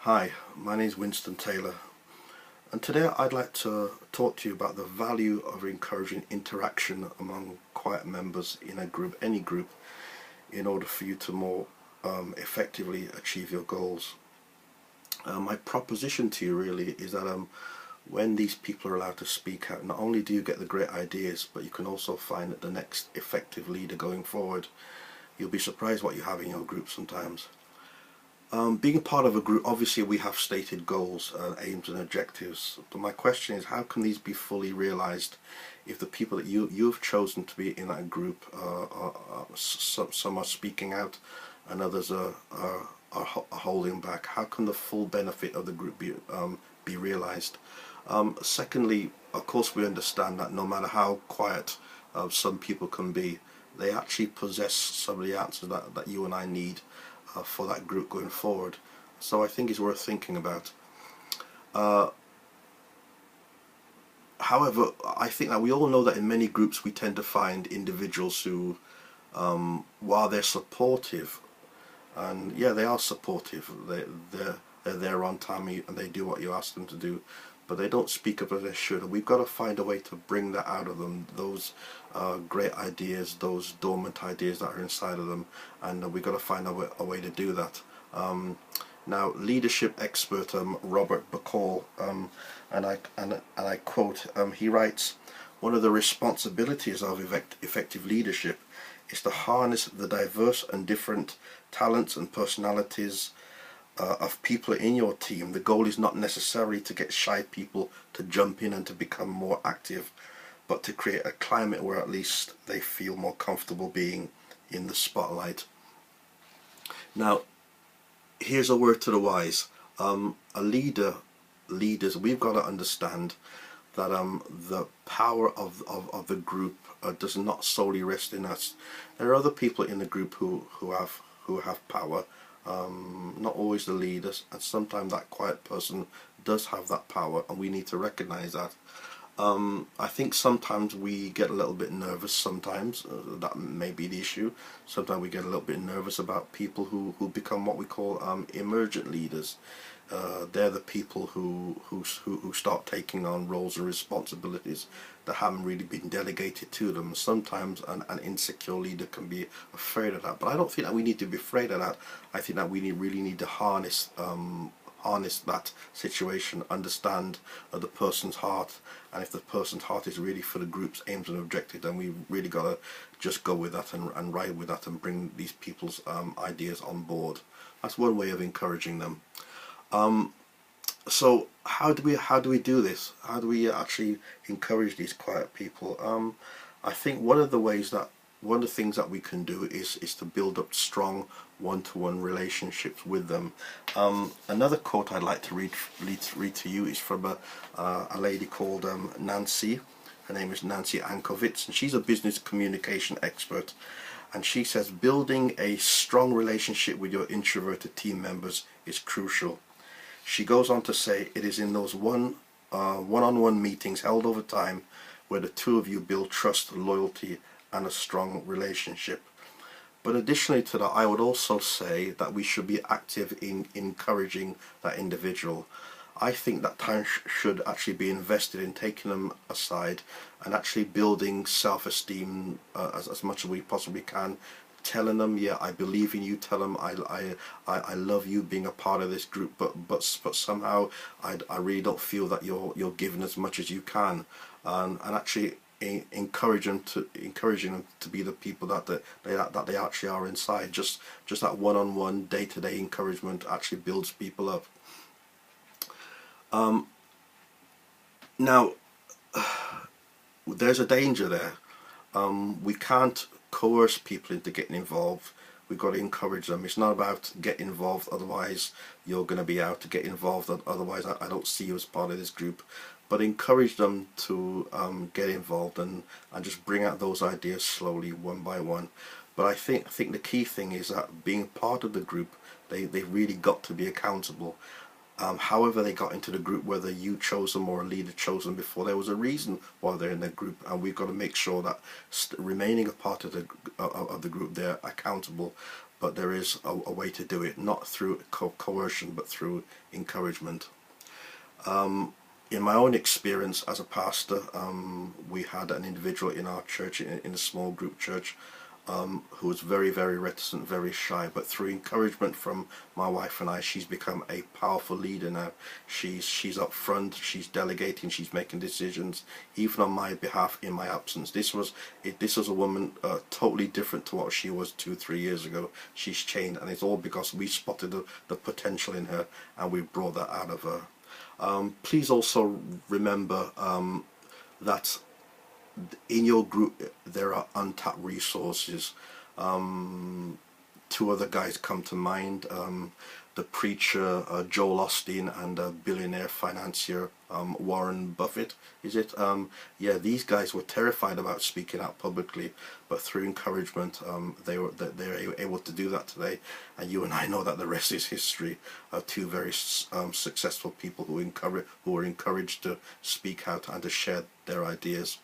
Hi, my name is Winston Taylor, and today I'd like to talk to you about the value of encouraging interaction among quiet members in a group, any group, in order for you to more effectively achieve your goals. My proposition to you really is that when these people are allowed to speak out, not only do you get the great ideas, but you can also find that the next effective leader going forward. You'll be surprised what you have in your group sometimes. Being part of a group, obviously we have stated goals, aims and objectives, but my question is, how can these be fully realised if the people that you've chosen to be in that group, some are speaking out and others are holding back? How can the full benefit of the group be realised? Secondly, of course we understand that no matter how quiet some people can be, they actually possess some of the answers that you and I need for that group going forward. So I think it's worth thinking about. However, I think that we all know that in many groups we tend to find individuals who, while they're supportive, and yeah, they are supportive, they're there on time and they do what you ask them to do, but they don't speak up as they should. And we've got to find a way to bring that out of them, those great ideas, those dormant ideas that are inside of them, and we've got to find a way to do that. Now, leadership expert Robert Bacall, and I quote, he writes, "One of the responsibilities of effective leadership is to harness the diverse and different talents and personalities of people in your team. The goal is not necessarily to get shy people to jump in and to become more active, but to create a climate where at least they feel more comfortable being in the spotlight." Now, here's a word to the wise. Leaders, we've got to understand that the power of the group does not solely rest in us. There are other people in the group who have power. Not always the leaders, and sometimes that quiet person does have that power, and we need to recognize that. I think sometimes we get a little bit nervous sometimes, that may be the issue. Sometimes we get a little bit nervous about people who become what we call emergent leaders. They're the people who start taking on roles and responsibilities that haven't really been delegated to them. Sometimes an insecure leader can be afraid of that, but I don't think that we need to be afraid of that. I think that we really need to harness that situation, understand the person's heart, and if the person's heart is really for the group's aims and objectives, then we really got to just go with that and ride with that and bring these people's ideas on board. That's one way of encouraging them. So how do we do this? How do we actually encourage these quiet people? I think one of the things that we can do is to build up strong one-to-one relationships with them. Another quote I'd like to read to you is from a lady called Nancy. Her name is Nancy Ankovitz, and she's a business communication expert. And she says, "Building a strong relationship with your introverted team members is crucial." She goes on to say, "It is in those one-on-one meetings held over time where the two of you build trust, loyalty, and a strong relationship." But additionally to that, I would also say that we should be active in encouraging that individual. I think that time should actually be invested in taking them aside and actually building self-esteem as much as we possibly can. Telling them, yeah, I believe in you. Tell them, I love you being a part of this group, but somehow I really don't feel that you're giving as much as you can, and actually encouraging them to be the people that they actually are inside. Just that one-on-one, day-to-day encouragement actually builds people up. Now, there's a danger there. We can't coerce people into getting involved. We've got to encourage them. It's not about get involved, otherwise you're going to be out. To get involved, otherwise I don't see you as part of this group. But encourage them to get involved and just bring out those ideas slowly, one by one. But I think the key thing is that being part of the group, they've really got to be accountable. However they got into the group, whether you chose them or a leader chose them before, there was a reason why they're in the group, and we've got to make sure that remaining a part of the group, they're accountable. but there is a way to do it, not through coercion but through encouragement. In my own experience as a pastor, we had an individual in our church, in a small group church, who was very, very reticent, very shy, but through encouragement from my wife and I, she's become a powerful leader now. She's up front, she's delegating, she's making decisions, even on my behalf in my absence. This was a woman totally different to what she was 2-3 years ago. She's changed, and it's all because we spotted the potential in her, and we brought that out of her. Please also remember that in your group there are untapped resources. Two other guys come to mind, the preacher Joel Osteen and billionaire financier Warren Buffett, is it? Yeah, these guys were terrified about speaking out publicly, but through encouragement they're able to do that today, and you and I know that the rest is history. Two very successful people who were encouraged to speak out and to share their ideas.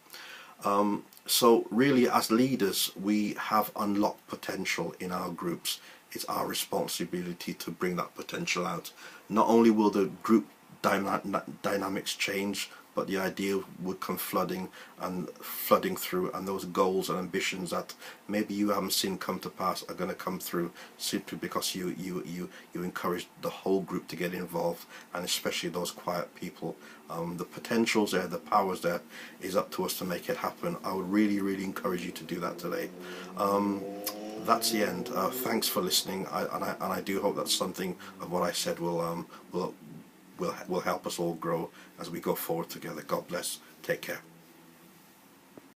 So really, as leaders, we have unlocked potential in our groups. It's our responsibility to bring that potential out. Not only will the group dynamics change, but the idea would come flooding through, and those goals and ambitions that maybe you haven't seen come to pass are going to come through simply because you encourage the whole group to get involved, and especially those quiet people. The potential's there, the power's there. It's up to us to make it happen. I would really encourage you to do that today. That's the end. Thanks for listening, and I do hope that something of what I said will help us all grow as we go forward together. God bless. Take care.